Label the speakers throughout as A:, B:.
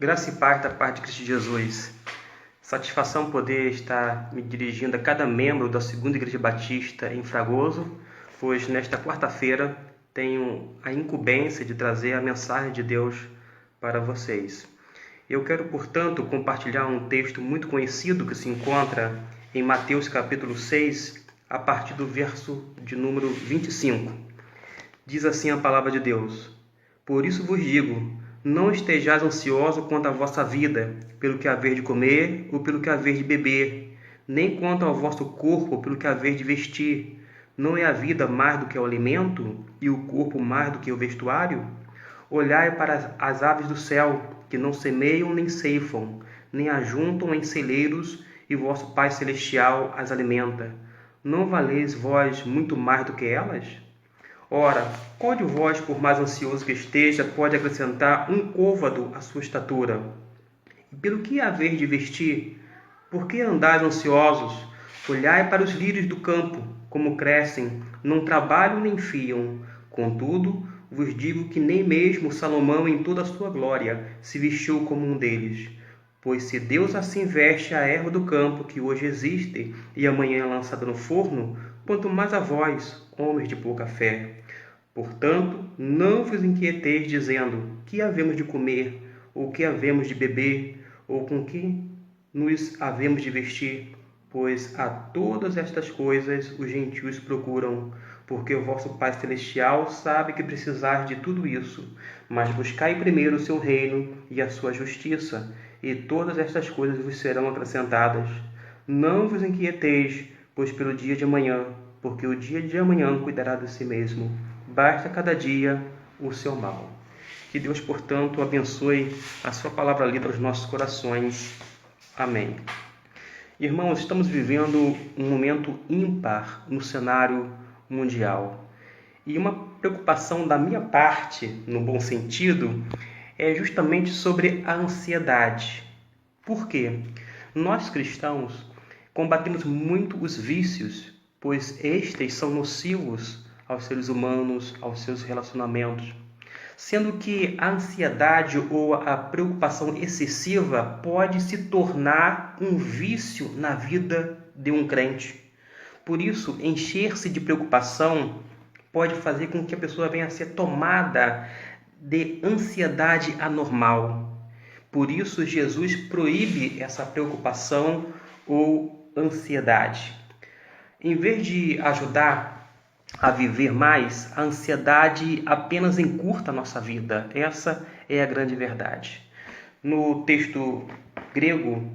A: Graça e paz da parte de Cristo Jesus. Satisfação poder estar me dirigindo a cada membro da Segunda Igreja Batista em Fragoso, pois nesta quarta-feira tenho a incumbência de trazer a mensagem de Deus para vocês. Eu quero, portanto, compartilhar um texto muito conhecido que se encontra em Mateus capítulo 6, a partir do verso de número 25. Diz assim a palavra de Deus: Por isso vos digo, não estejais ansiosos quanto à vossa vida, pelo que haver de comer ou pelo que haver de beber, nem quanto ao vosso corpo, pelo que haver de vestir. Não é a vida mais do que o alimento, e o corpo mais do que o vestuário? Olhai para as aves do céu, que não semeiam nem ceifam, nem ajuntam em celeiros, e vosso Pai Celestial as alimenta. Não valeis vós muito mais do que elas? Ora, qual de vós, por mais ansioso que esteja, pode acrescentar um côvado à sua estatura? E pelo que haver de vestir? Por que andais ansiosos? Olhai para os lírios do campo, como crescem, não trabalham nem fiam. Contudo, vos digo que nem mesmo Salomão, em toda a sua glória, se vestiu como um deles. Pois se Deus assim veste a erva do campo, que hoje existe e amanhã é lançada no forno, quanto mais a vós, homens de pouca fé. Portanto, não vos inquieteis dizendo: que havemos de comer, ou que havemos de beber, ou com que nos havemos de vestir? Pois a todas estas coisas os gentios procuram, porque o vosso Pai Celestial sabe que precisais de tudo isso. Mas buscai primeiro o seu reino e a sua justiça, e todas estas coisas vos serão acrescentadas. Não vos inquieteis, pois pelo dia de amanhã, porque o dia de amanhã cuidará de si mesmo. Basta cada dia o seu mal. Que Deus, portanto, abençoe a sua palavra lida aos nossos corações. Amém. Irmãos, estamos vivendo um momento ímpar no cenário mundial. E uma preocupação da minha parte, no bom sentido, é justamente sobre a ansiedade. Por quê? Nós cristãos combatemos muito os vícios, pois estes são nocivos aos seres humanos, aos seus relacionamentos. Sendo que a ansiedade ou a preocupação excessiva pode se tornar um vício na vida de um crente. Por isso, encher-se de preocupação pode fazer com que a pessoa venha a ser tomada de ansiedade anormal. Por isso, Jesus proíbe essa preocupação ou ansiedade. Em vez de ajudar a viver mais, a ansiedade apenas encurta a nossa vida. Essa é a grande verdade. No texto grego,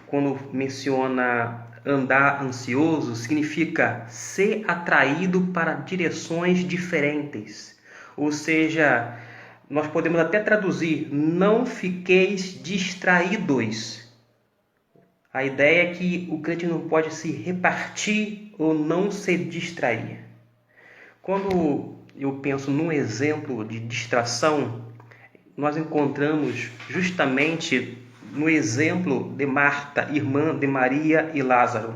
A: quando menciona andar ansioso, significa ser atraído para direções diferentes. Ou seja, nós podemos até traduzir: não fiqueis distraídos. A ideia é que o crente não pode se repartir ou não se distrair. Quando eu penso num exemplo de distração, nós encontramos justamente no exemplo de Marta, irmã de Maria e Lázaro.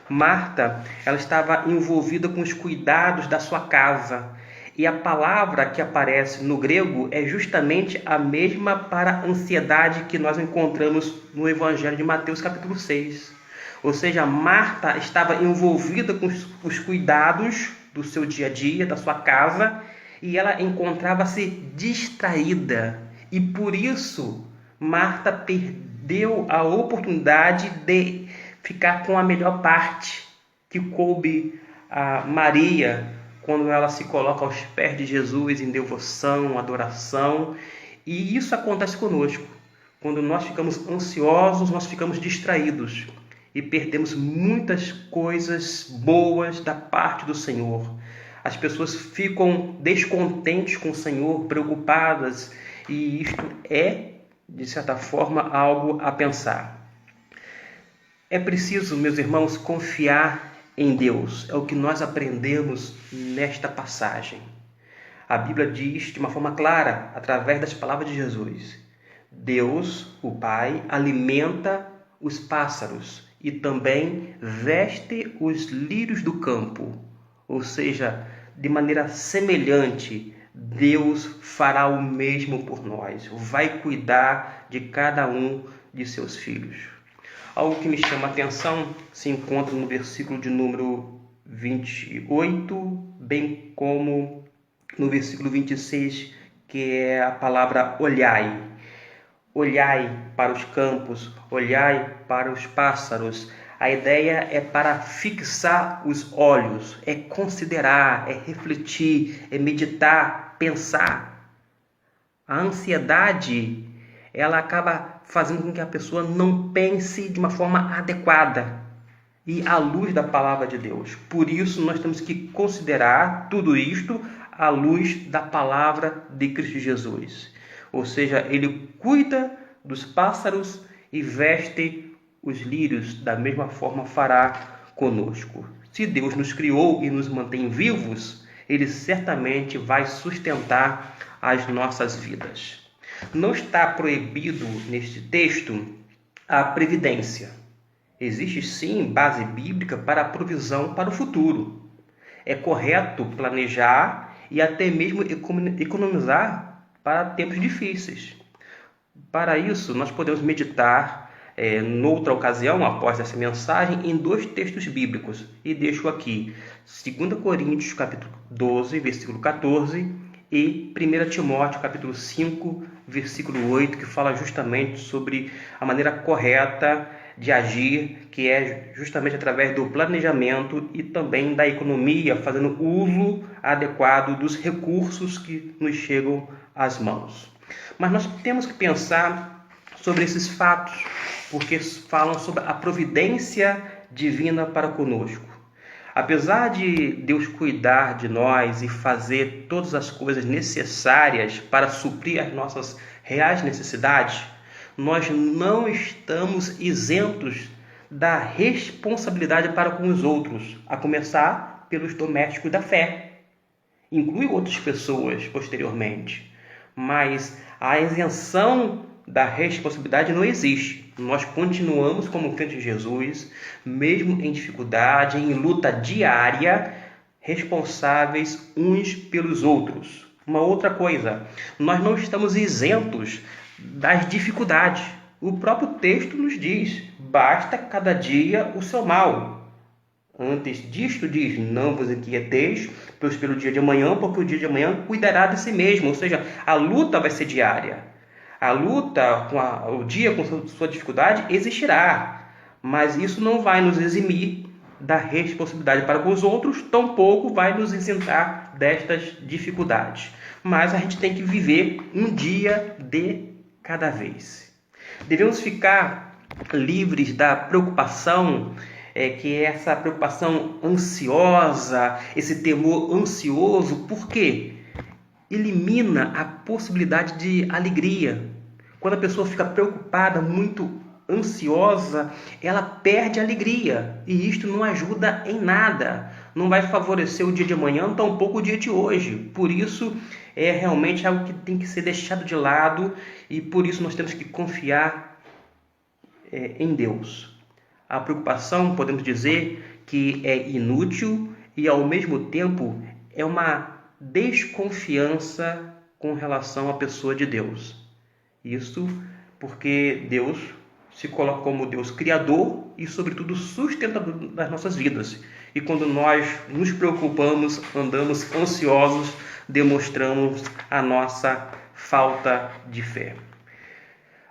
A: Marta, ela estava envolvida com os cuidados da sua casa. E a palavra que aparece no grego é justamente a mesma para a ansiedade que nós encontramos no Evangelho de Mateus capítulo 6. Ou seja, Marta estava envolvida com os cuidados do seu dia a dia, da sua casa, e ela encontrava-se distraída. E por isso, Marta perdeu a oportunidade de ficar com a melhor parte que coube a Maria, quando ela se coloca aos pés de Jesus em devoção, adoração. E isso acontece conosco. Quando nós ficamos ansiosos, nós ficamos distraídos e perdemos muitas coisas boas da parte do Senhor. As pessoas ficam descontentes com o Senhor, preocupadas, e isto é, de certa forma, algo a pensar. É preciso, meus irmãos, confiar em Deus. É o que nós aprendemos nesta passagem. A Bíblia diz de uma forma clara, através das palavras de Jesus: Deus, o Pai, alimenta os pássaros e também veste os lírios do campo. Ou seja, de maneira semelhante, Deus fará o mesmo por nós, vai cuidar de cada um de seus filhos. Algo que me chama a atenção se encontra no versículo de número 28, bem como no versículo 26, que é a palavra olhai. Olhai para os campos, olhai para os pássaros. A ideia é para fixar os olhos, é considerar, é refletir, é meditar, pensar. A ansiedade, ela acaba fazendo com que a pessoa não pense de uma forma adequada e à luz da palavra de Deus. Por isso, nós temos que considerar tudo isto à luz da palavra de Cristo Jesus. Ou seja, Ele cuida dos pássaros e veste os lírios, da mesma forma fará conosco. Se Deus nos criou e nos mantém vivos, Ele certamente vai sustentar as nossas vidas. Não está proibido neste texto a previdência. Existe sim base bíblica para a provisão para o futuro. É correto planejar e até mesmo economizar para tempos difíceis. Para isso, nós podemos meditar noutra ocasião, após essa mensagem, em 2 textos bíblicos. E deixo aqui 2 Coríntios, capítulo 12, versículo 14, e 1 Timóteo, capítulo 5, versículo 8, que fala justamente sobre a maneira correta de agir, que é justamente através do planejamento e também da economia, fazendo uso adequado dos recursos que nos chegam às mãos. Mas nós temos que pensar sobre esses fatos, porque falam sobre a providência divina para conosco. Apesar de Deus cuidar de nós e fazer todas as coisas necessárias para suprir as nossas reais necessidades, nós não estamos isentos da responsabilidade para com os outros, a começar pelos domésticos da fé. Inclui outras pessoas posteriormente, mas a isenção da responsabilidade não existe. Nós continuamos como crentes de Jesus, mesmo em dificuldade, em luta diária, responsáveis uns pelos outros. Uma outra coisa, nós não estamos isentos das dificuldades. O próprio texto nos diz: basta cada dia o seu mal. Antes disto diz: não vos inquieteis pelo dia de amanhã, porque o dia de amanhã cuidará de si mesmo. Ou seja, a luta vai ser diária. A luta, o dia com sua dificuldade existirá, mas isso não vai nos eximir da responsabilidade para com os outros, tampouco vai nos isentar destas dificuldades. Mas a gente tem que viver um dia de cada vez. Devemos ficar livres da preocupação, que é essa preocupação ansiosa, esse temor ansioso, porque elimina a possibilidade de alegria. Quando a pessoa fica preocupada, muito ansiosa, ela perde a alegria. E isto não ajuda em nada. Não vai favorecer o dia de amanhã, tampouco o dia de hoje. Por isso, é realmente algo que tem que ser deixado de lado. E por isso nós temos que confiar em Deus. A preocupação, podemos dizer, que é inútil e ao mesmo tempo é uma desconfiança com relação à pessoa de Deus. Isso porque Deus se coloca como Deus criador e, sobretudo, sustentador das nossas vidas. E quando nós nos preocupamos, andamos ansiosos, demonstramos a nossa falta de fé.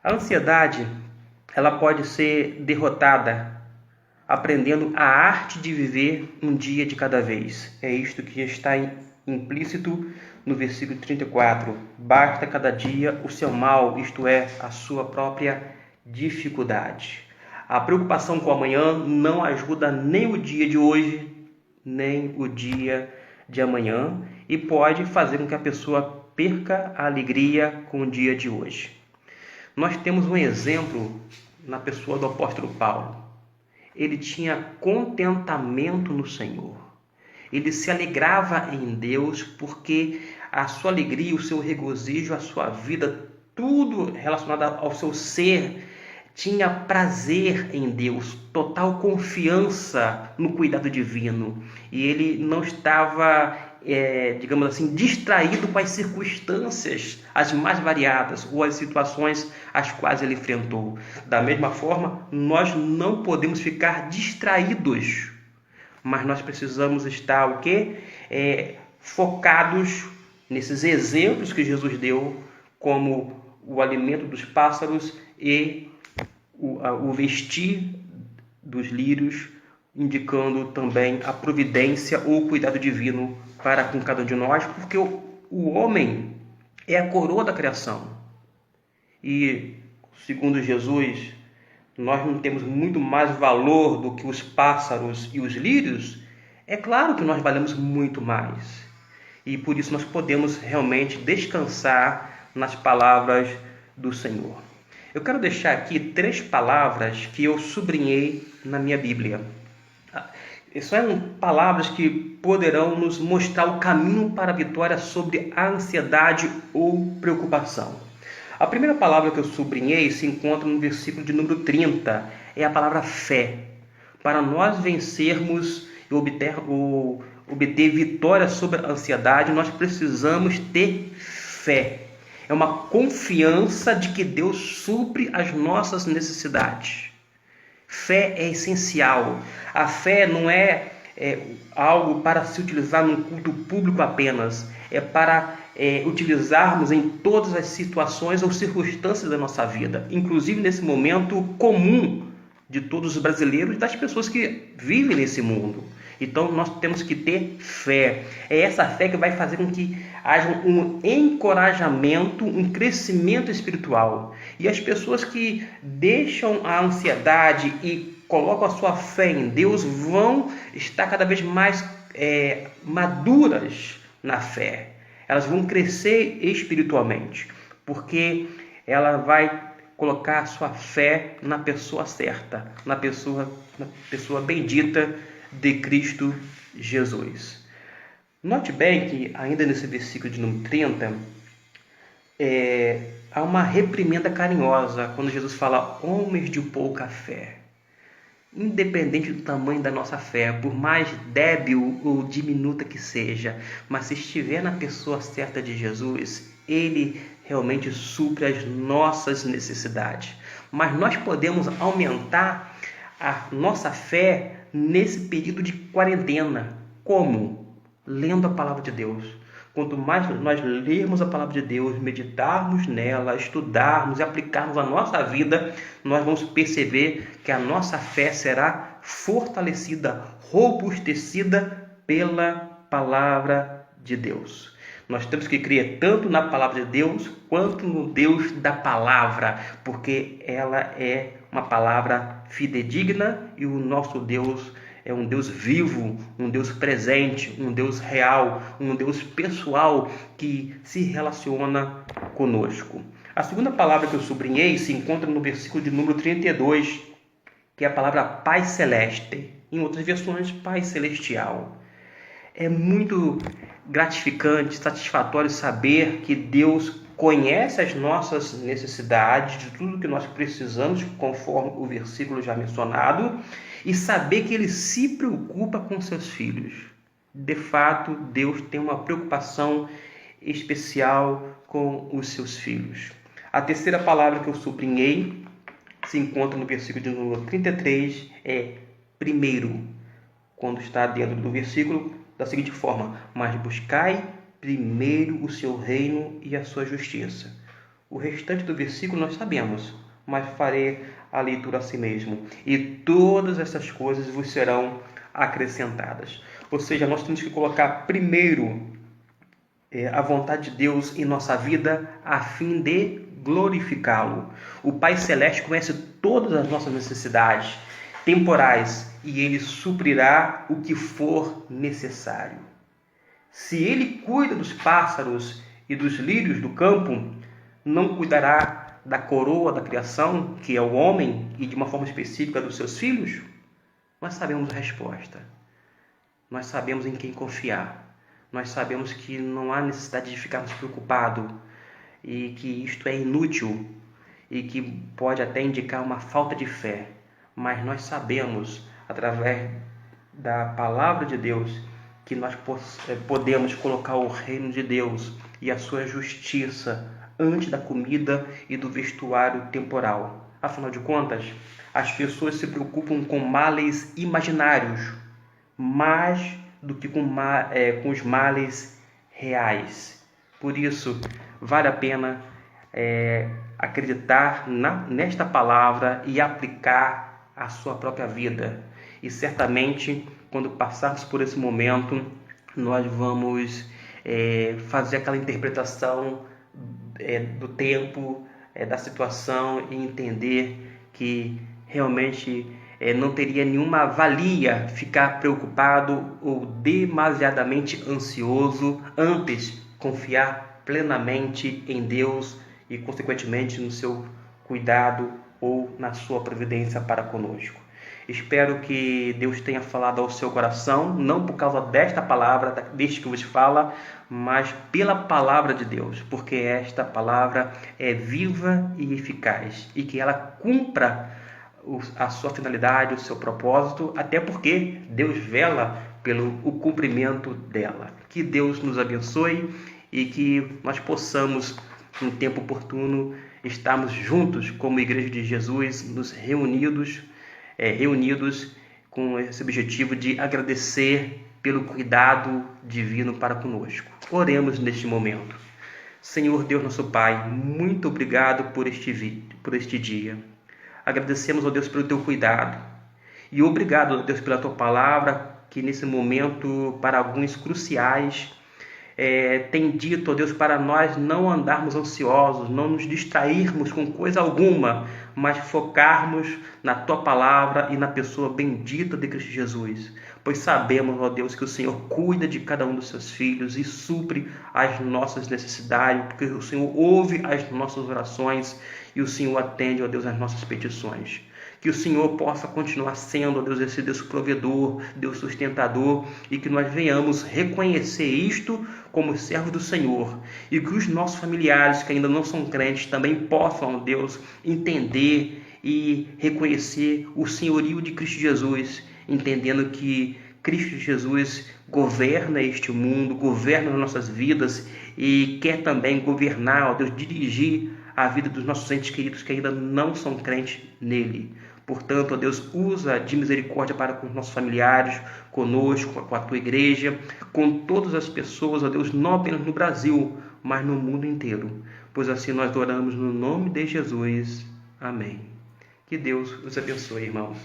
A: A ansiedade, ela pode ser derrotada aprendendo a arte de viver um dia de cada vez. É isto que está implícito no versículo 34. Basta cada dia o seu mal, isto é, a sua própria dificuldade. A preocupação com o amanhã não ajuda nem o dia de hoje, nem o dia de amanhã, e pode fazer com que a pessoa perca a alegria com o dia de hoje. Nós temos um exemplo na pessoa do apóstolo Paulo. Ele tinha contentamento no Senhor. Ele se alegrava em Deus porque a sua alegria, o seu regozijo, a sua vida, tudo relacionado ao seu ser, tinha prazer em Deus, total confiança no cuidado divino. E ele não estava digamos assim, distraído com as circunstâncias as mais variadas ou as situações às quais ele enfrentou. Da mesma forma, nós não podemos ficar distraídos, mas nós precisamos estar o quê? Focados nesses exemplos que Jesus deu, como o alimento dos pássaros e o vestir dos lírios, indicando também a providência ou o cuidado divino para com cada um de nós, porque o homem é a coroa da criação. E, segundo Jesus, nós não temos muito mais valor do que os pássaros e os lírios. É claro que nós valemos muito mais. E por isso nós podemos realmente descansar nas palavras do Senhor. Eu quero deixar aqui 3 palavras que eu sublinhei na minha Bíblia. São palavras que poderão nos mostrar o caminho para a vitória sobre a ansiedade ou preocupação. A primeira palavra que eu sublinhei se encontra no versículo de número 30, é a palavra fé. Para nós vencermos e obter vitória sobre a ansiedade, nós precisamos ter fé. É uma confiança de que Deus supre as nossas necessidades. Fé é essencial. A fé não é algo para se utilizar num culto público apenas. É para utilizarmos em todas as situações ou circunstâncias da nossa vida. Inclusive nesse momento comum de todos os brasileiros e das pessoas que vivem nesse mundo. Então nós temos que ter fé. É essa fé que vai fazer com que haja um encorajamento, um crescimento espiritual. E as pessoas que deixam a ansiedade e colocam a sua fé em Deus vão estar cada vez mais maduras na fé. Elas vão crescer espiritualmente, porque ela vai colocar a sua fé na pessoa certa, na pessoa bendita de Cristo Jesus. Note bem que ainda nesse versículo de número 30, há uma reprimenda carinhosa quando Jesus fala: homens de pouca fé. Independente do tamanho da nossa fé, por mais débil ou diminuta que seja, mas se estiver na pessoa certa de Jesus, Ele realmente supre as nossas necessidades. Mas nós podemos aumentar a nossa fé nesse período de quarentena. Como? Lendo a palavra de Deus. Quanto mais nós lermos a palavra de Deus, meditarmos nela, estudarmos e aplicarmos a nossa vida, nós vamos perceber que a nossa fé será fortalecida, robustecida pela palavra de Deus. Nós temos que crer tanto na palavra de Deus quanto no Deus da palavra, porque ela é uma palavra fidedigna e o nosso Deus é um Deus vivo, um Deus presente, um Deus real, um Deus pessoal que se relaciona conosco. A segunda palavra que eu sublinhei se encontra no versículo de número 32, que é a palavra Pai Celeste, em outras versões Pai Celestial. É muito gratificante, satisfatório saber que Deus conhece as nossas necessidades, de tudo que nós precisamos, conforme o versículo já mencionado, e saber que Ele se preocupa com seus filhos. De fato, Deus tem uma preocupação especial com os seus filhos. A terceira palavra que eu sublinhei se encontra no versículo de número 33, é primeiro, quando está dentro do versículo, da seguinte forma: mas buscai primeiro o seu reino e a sua justiça. O restante do versículo nós sabemos, mas farei a leitura a si mesmo. E todas essas coisas vos serão acrescentadas. Ou seja, nós temos que colocar primeiro a vontade de Deus em nossa vida, a fim de glorificá-lo. O Pai Celeste conhece todas as nossas necessidades temporais e Ele suprirá o que for necessário. Se Ele cuida dos pássaros e dos lírios do campo, não cuidará da coroa da criação, que é o homem, e de uma forma específica dos seus filhos? Nós sabemos a resposta. Nós sabemos em quem confiar. Nós sabemos que não há necessidade de ficarmos preocupados e que isto é inútil e que pode até indicar uma falta de fé. Mas nós sabemos, através da palavra de Deus, que nós podemos colocar o reino de Deus e a sua justiça antes da comida e do vestuário temporal. Afinal de contas, as pessoas se preocupam com males imaginários mais do que com os males reais. Por isso, vale a pena acreditar nesta palavra e aplicar à sua própria vida. E certamente, quando passarmos por esse momento, nós vamos fazer aquela interpretação do tempo, da situação, e entender que realmente não teria nenhuma valia ficar preocupado ou demasiadamente ansioso, antes confiar plenamente em Deus e, consequentemente, no seu cuidado ou na sua providência para conosco. Espero que Deus tenha falado ao seu coração, não por causa desta palavra, deste que vos fala, mas pela palavra de Deus, porque esta palavra é viva e eficaz, e que ela cumpra a sua finalidade, o seu propósito, até porque Deus vela pelo cumprimento dela. Que Deus nos abençoe e que nós possamos, no tempo oportuno, estarmos juntos como Igreja de Jesus, nos reunidos com esse objetivo de agradecer pelo cuidado divino para conosco. Oremos neste momento. Senhor Deus nosso Pai, muito obrigado por este dia. Agradecemos, ó Deus, pelo teu cuidado. E obrigado, ó Deus, pela tua palavra, que nesse momento, para alguns cruciais, tem dito, ó Deus, para nós não andarmos ansiosos, não nos distrairmos com coisa alguma, mas focarmos na tua palavra e na pessoa bendita de Cristo Jesus. Pois sabemos, ó Deus, que o Senhor cuida de cada um dos seus filhos e supre as nossas necessidades, porque o Senhor ouve as nossas orações e o Senhor atende, ó Deus, as nossas petições. Que o Senhor possa continuar sendo, ó Deus, esse Deus provedor, Deus sustentador, e que nós venhamos reconhecer isto como servos do Senhor, e que os nossos familiares que ainda não são crentes também possam, ó Deus, entender e reconhecer o senhorio de Cristo Jesus, entendendo que Cristo Jesus governa este mundo, governa as nossas vidas e quer também governar, ó Deus, dirigir a vida dos nossos entes queridos que ainda não são crentes nele. Portanto, ó Deus, usa de misericórdia para com os nossos familiares, conosco, com a tua igreja, com todas as pessoas, ó Deus, não apenas no Brasil, mas no mundo inteiro. Pois assim nós oramos no nome de Jesus. Amém. Que Deus os abençoe, irmãos.